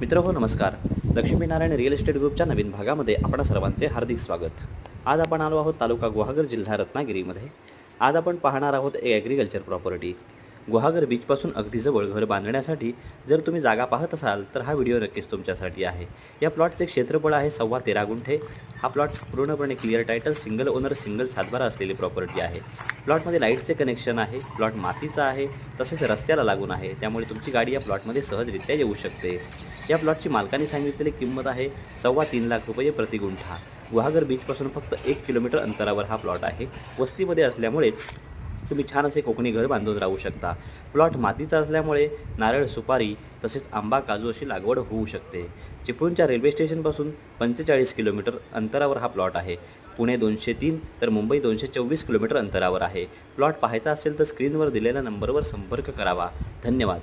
मित्र नमस्कार. Laxminarayan real estate ग्रुपच्या नवीन भागामध्ये आपण सर्वांचे हार्दिक स्वागत. आज आपण आलो आहोत तालुका गुहागर, जिल्हा रत्नागिरीमध्ये. आज आपण पाहणार आहोत एक ॲग्रिकल्चर प्रॉपर्टी. गुहागर बीचपासून अगदी जवळ घर बांधण्यासाठी जर तुम्ही जागा पाहत असाल तर हा व्हिडिओ नक्कीच तुमच्यासाठी आहे. या प्लॉटचे क्षेत्रफळ आहे 13.25 गुंठे. हा प्लॉट पूर्णपणे clear title, single owner, single सातबारा असलेली प्रॉपर्टी आहे. प्लॉटमध्ये लाईटचे कनेक्शन आहे. प्लॉट मातीचा आहे, तसेच रस्त्याला लागून आहे, त्यामुळे तुमची गाडी या प्लॉटमध्ये सहजरित्या येऊ शकते. या प्लॉटची मालकाने सांगितलेली किंमत आहे 3.25 लाख रुपये प्रति गुंठा. गुहागर बीचपासून फक्त 1 किलोमीटर अंतरावर हा प्लॉट आहे. वस्तीमध्ये असल्यामुळे तुम्ही छान असे कोकणी घर बांधून राहू शकता. प्लॉट मातीचा असल्यामुळे नारळ, सुपारी तसेच आंबा, काजू अशी लागवड होऊ शकते. चिपळूणच्या रेल्वे स्टेशनपासून 45 किलोमीटर अंतरावर हा प्लॉट आहे. पुणे 203 तर मुंबई 224 किलोमीटर अंतरावर आहे. प्लॉट पाहायचा असेल तर स्क्रीनवर दिलेल्या नंबरवर संपर्क करावा. धन्यवाद.